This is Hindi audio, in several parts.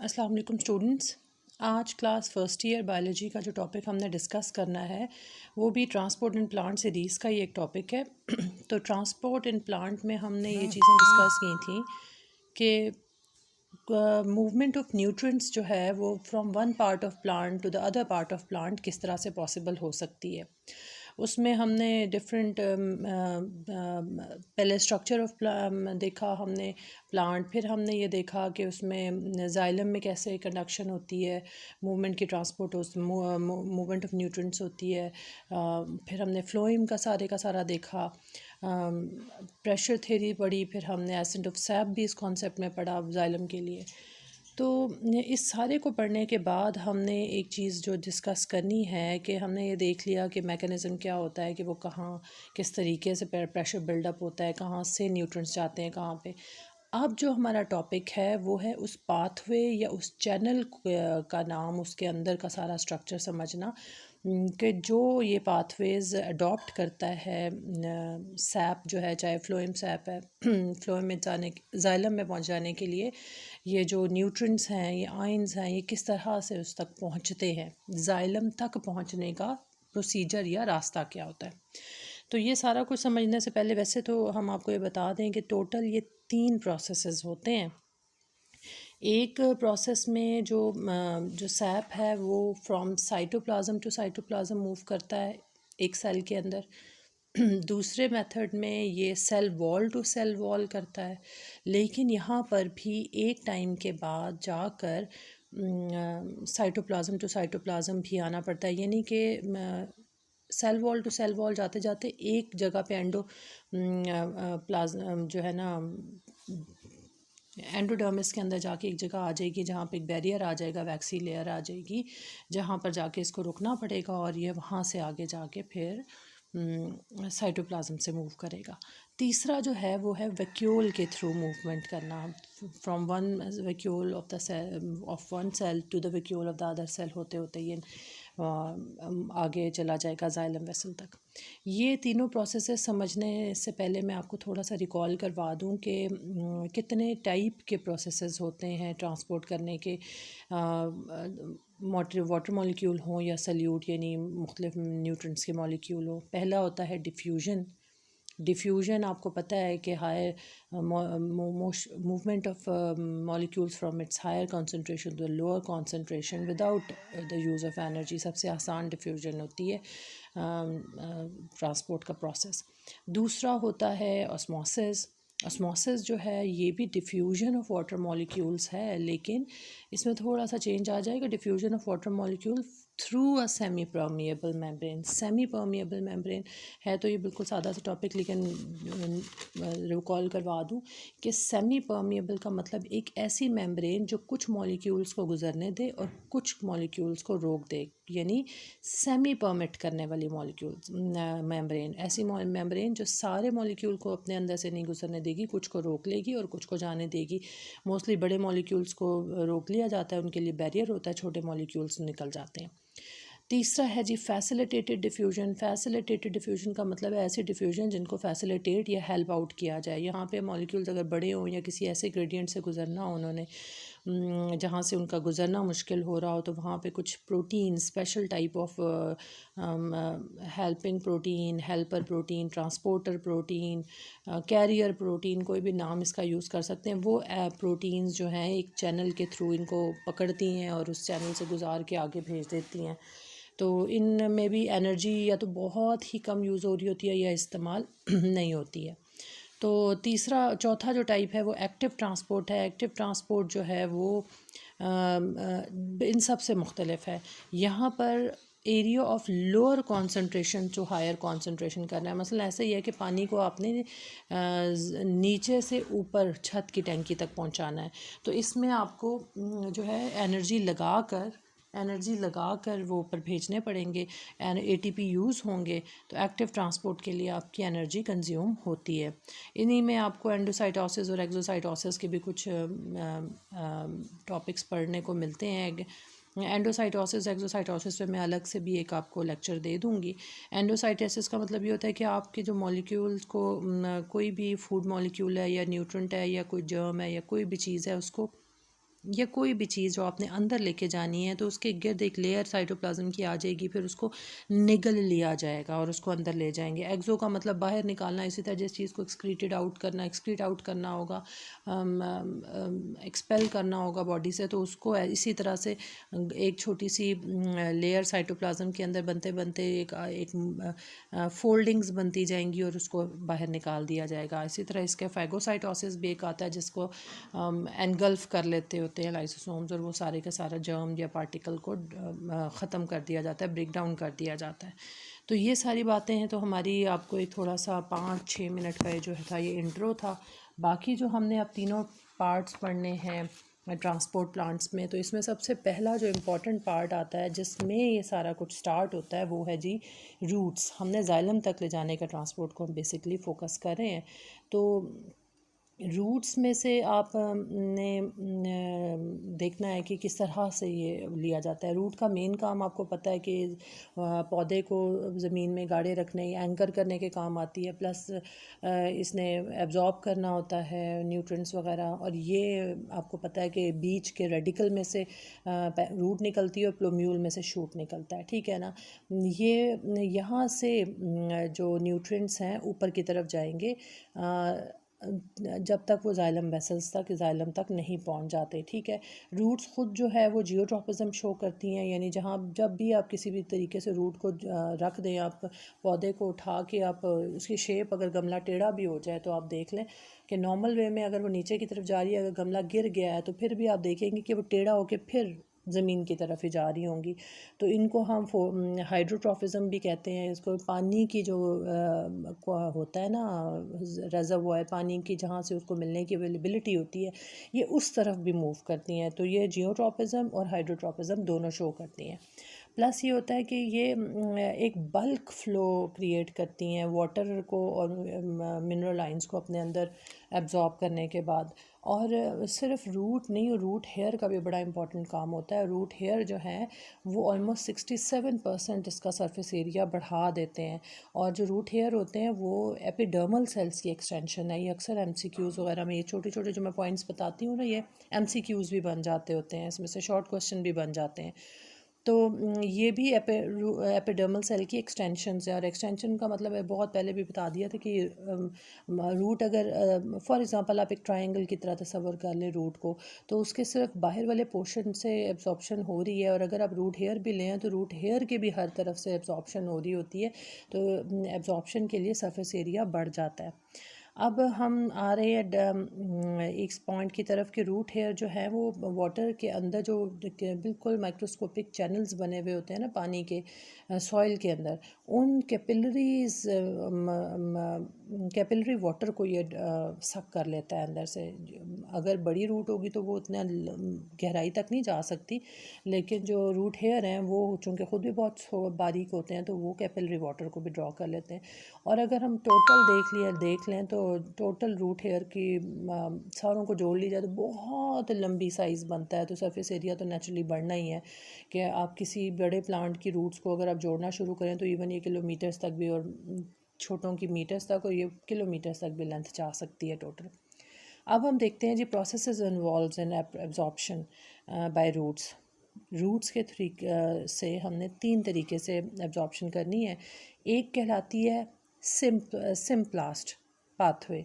अस्सलाम वालेकुम स्टूडेंट्स। आज क्लास फर्स्ट ईयर बायोलॉजी का जो टॉपिक हमने डिस्कस करना है वो भी ट्रांसपोर्ट इन प्लांट सीरीज़ का ही एक टॉपिक है। तो ट्रांसपोर्ट इन प्लांट में हमने ये चीज़ें डिस्कस की थी कि मूवमेंट ऑफ न्यूट्रिएंट्स जो है वो from one part of plant to the other part of plant किस तरह से पॉसिबल हो सकती है। उसमें हमने डिफरेंट पहले स्ट्रक्चर ऑफ देखा हमने प्लांट, फिर हमने ये देखा कि उसमें जाइलम में कैसे कंडक्शन होती है, मूवमेंट की ट्रांसपोर्ट मूवमेंट ऑफ न्यूट्रिएंट्स होती है। फिर हमने फ्लोएम का सारा देखा, प्रेशर थ्योरी पढ़ी, फिर हमने एसेंट ऑफ सैप भी इस कॉन्सेप्ट में पढ़ा जाइलम के लिए। तो इस सारे को पढ़ने के बाद हमने एक चीज़ जो डिस्कस करनी है कि हमने ये देख लिया कि मैकेनिज़्म क्या होता है, कि वो कहाँ किस तरीके से प्रेशर बिल्डअप होता है, कहाँ से न्यूट्रिएंट्स जाते हैं कहाँ पे। अब जो हमारा टॉपिक है वो है उस पाथवे या उस चैनल का नाम, उसके अंदर का सारा स्ट्रक्चर समझना कि जो ये पाथवेज़ अडॉप्ट करता है सैप जो है, चाहे फ्लोएम सैप है फ्लोएम में जाइलम में पहुंच जाने के लिए ये जो न्यूट्रिएंट्स हैं, ये आयंस हैं, ये किस तरह से उस तक पहुंचते हैं, जाइलम तक पहुंचने का प्रोसीजर या रास्ता क्या होता है। तो ये सारा कुछ समझने से पहले वैसे तो हम आपको ये बता दें कि टोटल ये 3 प्रोसेसेस होते हैं। एक प्रोसेस में जो सैप है वो from cytoplasm to cytoplasm move करता है एक सेल के अंदर। दूसरे मेथड में ये cell wall to cell wall करता है, लेकिन यहाँ पर भी एक टाइम के बाद जाकर साइटोप्लाज्म टू साइटोप्लाज्म भी आना पड़ता है, यानी कि cell wall to cell wall जाते जाते एक जगह पे प्लाज्म जो है ना एंडोडर्मिस के अंदर जाके एक जगह आ जाएगी जहाँ पे एक बैरियर आ जाएगा, वैक्सी लेयर आ जाएगी, जहाँ पर जाके इसको रुकना पड़ेगा और ये वहाँ से आगे जाके फिर साइटोप्लाज्म से मूव करेगा। तीसरा जो है वो है वैक्यूल के थ्रू मूवमेंट करना, from one vacuole of the cell of one cell to the vacuole of the other cell होते होते ये आगे चला जाएगा जाइलम वेसल तक। ये तीनों प्रोसेसेस समझने से पहले मैं आपको थोड़ा सा रिकॉल करवा दूं कि कितने टाइप के प्रोसेसेस होते हैं ट्रांसपोर्ट करने के, वाटर मॉलिक्यूल हों या सल्यूट, यानी मुख्तलिफ न्यूट्रिएंट्स के मॉलिक्यूल हों। पहला होता है डिफ्यूजन। डिफ्यूजन आपको पता है कि higher movement of molecules from its higher concentration to lower concentration without the use of energy, सबसे आसान डिफ्यूजन होती है ट्रांसपोर्ट का प्रोसेस। दूसरा होता है ऑस्मोसिस। ऑस्मोसिस जो है ये भी डिफ्यूजन ऑफ वाटर मॉलिक्यूल्स है, लेकिन इसमें थोड़ा सा चेंज आ जाएगा। Diffusion of water molecule through a semi permeable membrane. Semi permeable membrane है तो ये बिल्कुल सादा सा टॉपिक, लेकिन रिकॉल करवा दूँ कि सेमी परमिएबल का मतलब एक ऐसी मेम्ब्रेन जो कुछ मॉलिक्यूल्स को गुजरने दे और कुछ मॉलिक्यूल्स को रोक दे, यानी सेमी परमिट करने वाली मॉलिक्यूल्स मेम्ब्रेन। ऐसी मेम्ब्रेन जो सारे मॉलिक्यूल को अपने अंदर से नहीं गुजरने देगी, कुछ को रोक लेगी और कुछ को जाने देगी। मोस्टली बड़े मॉलिक्यूल्स को रोक लिया जाता है, उनके लिए बैरियर होता है, छोटे मॉलिक्यूल्स निकल जाते हैं। तीसरा है जी फैसिलिटेटेड डिफ्यूजन। फैसिलिटेटेड डिफ्यूजन का मतलब है ऐसे डिफ्यूजन जिनको फैसिलिटेट या हेल्प आउट किया जाए। यहाँ पे मॉलिक्यूल्स अगर बड़े हों या किसी ऐसे ग्रेडियंट से गुजरना हो उन्होंने, जहाँ से उनका गुजरना मुश्किल हो रहा हो, तो वहाँ पे कुछ protein, special type of helping protein, helper protein, transporter protein, carrier protein, कोई भी नाम इसका यूज़ कर सकते हैं, वो प्रोटीन्स जो हैं एक चैनल के थ्रू इनको पकड़ती हैं और उस चैनल से गुजार के आगे भेज देती हैं। तो इन में भी एनर्जी या तो बहुत ही कम यूज़ हो रही होती है या इस्तेमाल नहीं होती है। तो चौथा जो टाइप है वो एक्टिव ट्रांसपोर्ट है। एक्टिव ट्रांसपोर्ट जो है वो इन सब से मुख्तलिफ है। यहाँ पर area of lower concentration to higher concentration करना है। मसलन ऐसे ही है कि पानी को आपने नीचे से ऊपर छत की टैंकी तक पहुँचाना है, तो इसमें आपको जो है एनर्जी लगा कर वो ऊपर भेजने पड़ेंगे, एटीपी यूज़ होंगे, तो एक्टिव ट्रांसपोर्ट के लिए आपकी एनर्जी कंज्यूम होती है। इन्हीं में आपको एंडोसाइटोसिस और एक्सोसाइटोसिस के भी कुछ टॉपिक्स पढ़ने को मिलते हैं। एंडोसाइटोसिस एक्सोसाइटोसिस पे मैं अलग से भी एक आपको लेक्चर दे दूँगी। एंडोसाइटोसिस का मतलब ये होता है कि आपके जो मॉलिक्यूल्स को कोई भी फूड मॉलिक्यूल है या न्यूट्रिएंट है या कोई जर्म है या कोई भी चीज़ है, उसको या कोई भी चीज़ जो आपने अंदर लेके जानी है तो उसके गिर्द एक लेयर साइटोप्लाज्म की आ जाएगी, फिर उसको निगल लिया जाएगा और उसको अंदर ले जाएंगे। एक्सो का मतलब बाहर निकालना, इसी तरह जिस चीज़ को एक्सक्रीटेड आउट करना, एक्सक्रीट आउट करना होगा, एक्सपेल करना होगा बॉडी से, तो उसको इसी तरह से एक छोटी सी लेयर साइटोप्लाज्म के अंदर बनते बनते एक फोल्डिंग्स बनती जाएंगी और उसको बाहर निकाल दिया जाएगा। इसी तरह इसके फैगोसाइटोसिस भी एक आता है जिसको एनगल्फ कर लेते होते हैं लाइसोसोम्स, और वो सारे का सारा जर्म या पार्टिकल को ख़त्म कर दिया जाता है, ब्रेक डाउन कर दिया जाता है। तो ये सारी बातें हैं। तो हमारी आपको एक थोड़ा सा 5-6 मिनट का जो था ये इंट्रो था। बाकी जो हमने अब तीनों पार्ट्स पढ़ने हैं ट्रांसपोर्ट प्लांट्स में, तो इसमें सबसे पहला जो इम्पोर्टेंट पार्ट आता है जिसमें ये सारा कुछ स्टार्ट होता है वो है जी रूट्स। हमने जाइलम तक ले जाने का ट्रांसपोर्ट को हम बेसिकली फ़ोकस कर रहे हैं। तो रूट्स में से आप ने देखना है कि किस तरह से ये लिया जाता है। रूट का मेन काम आपको पता है कि पौधे को ज़मीन में गाड़े रखने या एंकर करने के काम आती है, प्लस इसने एब्जॉर्ब करना होता है न्यूट्रिएंट्स वगैरह। और ये आपको पता है कि बीज के रेडिकल में से रूट निकलती है और प्लोम्यूल में से शूट निकलता है, ठीक है ना। ये यहाँ से जो न्यूट्रिएंट्स हैं ऊपर की तरफ जाएंगे जब तक वो जाइलम वेसल्स तक जाइलम तक नहीं पहुंच जाते, ठीक है। रूट्स खुद जो है वो जियोट्रॉपिज्म शो करती हैं, यानी जहाँ जब भी आप किसी भी तरीके से रूट को रख दें, आप पौधे को उठा के आप उसकी शेप, अगर गमला टेढ़ा भी हो जाए तो आप देख लें कि नॉर्मल वे में अगर वो नीचे की तरफ जा रही है, अगर गमला गिर गया है तो फिर भी आप देखेंगे कि वो टेढ़ा होकर फिर ज़मीन की तरफ ही जा रही होंगी। तो इनको हम हाइड्रोट्रॉफिज्म भी कहते हैं। इसको पानी की जो होता है ना रेजर्वॉयर, पानी की जहाँ से उसको मिलने की अवेलेबिलिटी होती है, ये उस तरफ भी मूव करती हैं। तो ये जियोट्रॉपिज्म और हाइड्रोट्रॉपिज्म दोनों शो करती हैं। प्लस ये होता है कि ये एक बल्क फ़्लो क्रिएट करती हैं वाटर को और मिनरल आइंस को अपने अंदर एब्जॉर्ब करने के बाद। और सिर्फ रूट नहीं, रूट हेयर का भी बड़ा इंपॉर्टेंट काम होता है। रूट हेयर जो है वो ऑलमोस्ट 67% इसका सरफेस एरिया बढ़ा देते हैं। और जो रूट हेयर होते हैं वो एपिडर्मल सेल्स की एक्सटेंशन है। ये अक्सर एमसीक्यूज़ वगैरह में ये छोटे छोटे जो मैं पॉइंट्स बताती हूँ ना, ये एमसीक्यूज़ भी बन जाते होते हैं, इसमें से शॉर्ट क्वेश्चन भी बन जाते हैं। तो ये भी एपिडर्मल सेल की एक्सटेंशंस है। और एक्सटेंशन का मतलब है, बहुत पहले भी बता दिया था कि रूट अगर फॉर एग्जांपल आप एक ट्रायंगल की तरह तस्वर कर लें रूट को, तो उसके सिर्फ बाहर वाले पोर्शन से एब्जॉर्प्शन हो रही है। और अगर आप रूट हेयर भी लें तो रूट हेयर के भी हर तरफ से एब्जॉर्प्शन हो रही होती है। तो एब्जॉर्प्शन के लिए सरफेस एरिया बढ़ जाता है। अब हम आ रहे हैं इस पॉइंट की तरफ कि रूट हेयर जो है वो वाटर के अंदर जो बिल्कुल माइक्रोस्कोपिक चैनल्स बने हुए होते हैं ना पानी के सॉइल के अंदर, उन कैपिलरी वाटर को ये सक कर लेता है अंदर से। अगर बड़ी रूट होगी तो वो उतना गहराई तक नहीं जा सकती, लेकिन जो रूट हेयर हैं वो चूँकि ख़ुद भी बहुत बारीक होते हैं तो वो कैपिलरी वाटर को भी ड्रॉ कर लेते हैं। और अगर हम टोटल देख लें तो टोटल रूट हेयर की सारों को जोड़ ली जाए तो बहुत लंबी साइज़ बनता है। तो सरफेस एरिया तो नेचुरली बढ़ना ही है कि आप किसी बड़े प्लांट की रूट्स को अगर आप जोड़ना शुरू करें तो इवन ये किलोमीटर्स तक भी, और छोटों की मीटर्स तक, और ये किलोमीटर्स तक भी लेंथ जा सकती है टोटल। अब हम देखते हैं जी processes involves in absorption by roots. Roots के से हमने 3 तरीके से एब्जॉर्प्शन करनी है। एक कहलाती है सिम्प्लास्ट पाथवे।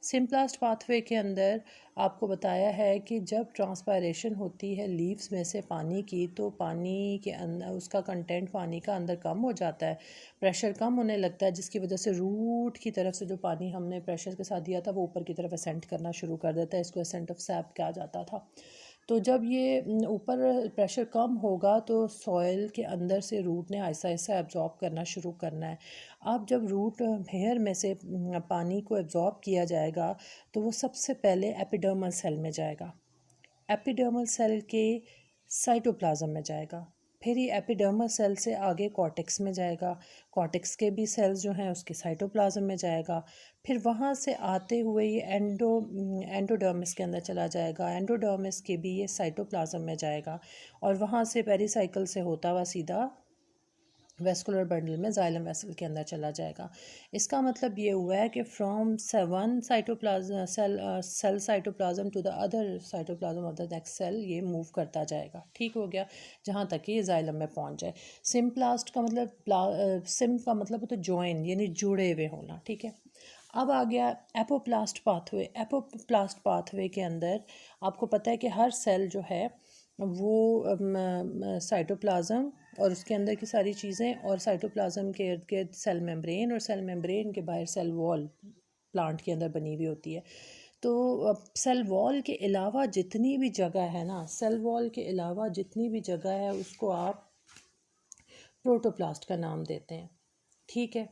सिम्प्लास्ट पाथवे के अंदर आपको बताया है कि जब ट्रांसपायरेशन होती है लीव्स में से पानी की, तो पानी के अंदर उसका कंटेंट पानी का अंदर कम हो जाता है, प्रेशर कम होने लगता है, जिसकी वजह से रूट की तरफ से जो पानी हमने प्रेशर के साथ दिया था वो ऊपर की तरफ असेंट करना शुरू कर देता है। इसको असेंट ऑफ सैप कहा जाता था। तो जब ये ऊपर प्रेशर कम होगा तो सॉइल के अंदर से रूट ने आहिस्ता आहिस्ता एब्जॉर्ब करना शुरू करना है। अब जब रूट हेयर में से पानी को एब्जॉर्ब किया जाएगा तो वो सबसे पहले एपिडर्मल सेल में जाएगा, एपिडर्मल सेल के साइटोप्लाज्म में जाएगा, फिर ये एपिडर्मल सेल से आगे कॉर्टेक्स में जाएगा, कॉर्टेक्स के भी सेल्स जो हैं उसके साइटोप्लाज्म में जाएगा, फिर वहाँ से आते हुए ये एंडोडर्मिस के अंदर चला जाएगा, एंडोडर्मिस के भी ये साइटोप्लाज्म में जाएगा, और वहाँ से पेरिसाइकिल से होता हुआ सीधा वेस्कुलर बंडल में जाइलम वेसल के अंदर चला जाएगा। इसका मतलब ये हुआ है कि from one cytoplasm cell cytoplasm to the other cytoplasm of the next cell ये मूव करता जाएगा। ठीक हो गया, जहाँ तक कि ये जाइलम में पहुँच जाए। सिम्प्लास्ट का मतलब सिम का मतलब होता है जॉइन, यानी जुड़े हुए होना। ठीक है, अब आ गया एपोप्लास्ट पाथवे। एपोप्लास्ट पाथवे के अंदर आपको पता है कि हर सेल जो है वो साइटोप्लाज्म और उसके अंदर की सारी चीज़ें और साइटोप्लाज्म के इर्द गिर्द सेल मेम्ब्रेन और सेल मेम्ब्रेन के बाहर सेल वॉल प्लांट के अंदर बनी हुई होती है। तो सेल वॉल के अलावा जितनी भी जगह है ना, सेल वॉल के अलावा जितनी भी जगह है उसको आप प्रोटोप्लास्ट का नाम देते हैं। ठीक है,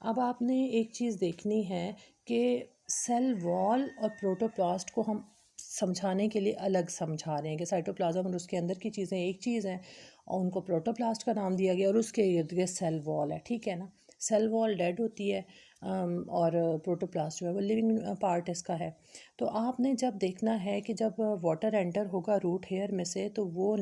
अब आपने एक चीज़ देखनी है कि सेल वॉल और प्रोटोप्लास्ट को हम समझाने के लिए अलग समझा रहे हैं कि साइटोप्लाज्म और उसके अंदर की चीज़ें एक चीज़ हैं और उनको प्रोटोप्लास्ट का नाम दिया गया और उसके इर्द गिर्द सेल वॉल है। ठीक है ना, सेल वॉल डेड होती है और प्रोटोप्लास्ट जो है वो लिविंग पार्ट इसका है। तो आपने जब देखना है कि जब वाटर एंटर होगा रूट हेयर में से तो वो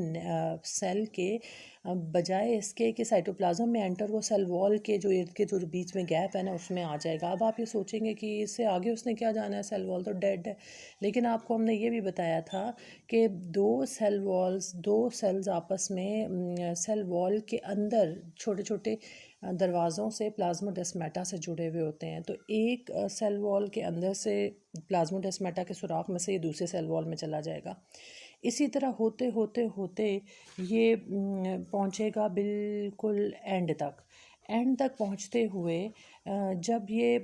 सेल के बजाय इसके कि साइटोप्लाज्म में एंटर वो सेल वॉल के जो इर्द के जो बीच में गैप है ना उसमें आ जाएगा। अब आप ये सोचेंगे कि इससे आगे उसने क्या जाना है, सेल वॉल तो डेड है। लेकिन आपको हमने ये भी बताया था कि दो सेल्स आपस में सेल वॉल के अंदर छोटे छोटे दरवाज़ों से प्लाज्मोडेस्माटा से जुड़े हुए होते हैं। तो एक सेल वॉल के अंदर से प्लाज्मोडेस्माटा के सुराख में से ये दूसरे सेल वॉल में चला जाएगा। इसी तरह होते होते होते ये पहुँचेगा बिल्कुल एंड तक पहुँचते हुए जब ये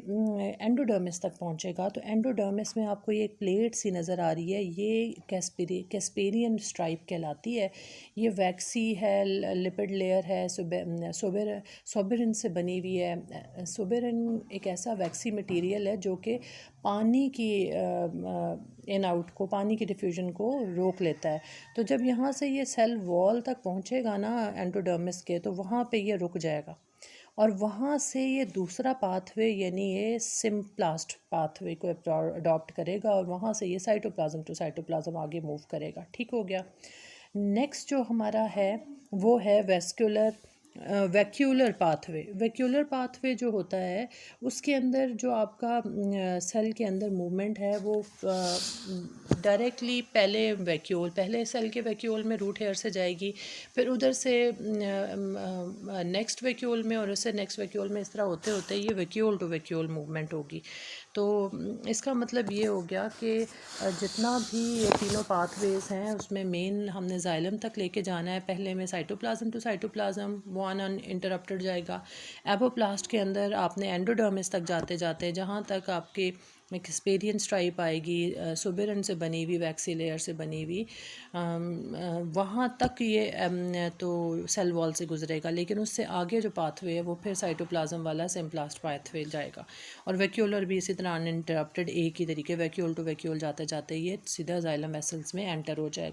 एंडोडर्मिस तक पहुँचेगा तो एंडोडर्मिस में आपको ये एक प्लेट सी नज़र आ रही है, ये कैस्पेरियन स्ट्राइप कहलाती है। ये वैक्सी है, लिपिड लेयर है, सोबेरिन से बनी हुई है। सोबेरिन एक ऐसा वैक्सी मटेरियल है जो कि पानी की इन आउट को, पानी की डिफ्यूजन को रोक लेता है। तो जब यहाँ से ये सेल वॉल तक पहुँचेगा ना एंडोडर्मिस के, तो वहाँ पे ये रुक जाएगा और वहाँ से ये दूसरा पाथवे यानी ये सिम्प्लास्ट पाथवे को अडॉप्ट करेगा और वहाँ से ये साइटोप्लाज्म टू साइटोप्लाज्म आगे मूव करेगा। ठीक हो गया। नेक्स्ट जो हमारा है वो है वैक्यूलर पाथवे जो होता है उसके अंदर जो आपका सेल के अंदर मूवमेंट है वो डायरेक्टली पहले सेल के वैक्यूल में रूट हेयर से जाएगी, फिर उधर से नेक्स्ट वैक्यूल में और उससे नेक्स्ट वैक्यूल में, इस तरह होते होते ये वैक्यूल टू वैक्यूल मूवमेंट होगी। तो इसका मतलब ये हो गया कि जितना भी ये तीनों पाथवेज़ हैं उसमें मेन हमने जाइलम तक लेके जाना है। पहले में साइटोप्लाज्म टू साइटोप्लाज्म वो अनइंटरप्टेड जाएगा। एपोप्लास्ट के अंदर आपने एंडोडर्मिस तक जाते जाते जहाँ तक आपके कैस्पेरियन स्ट्राइप आएगी, सोबेरिन से बनी हुई, वैक्सी लेयर से बनी हुई, वहाँ तक ये तो सेल वॉल से गुजरेगा। लेकिन उससे आगे जो पाथवे है वो फिर साइटोप्लाज्म वाला सिम्प्लास्ट पाथवे जाएगा। और वैक्यूलर भी इसी तरह अनइंटरप्टेड एक ही तरीके वैक्यूल टू वैक्यूल जाते जाते ये सीधा जाइलम वेसल्स में एंटर हो जाएगा।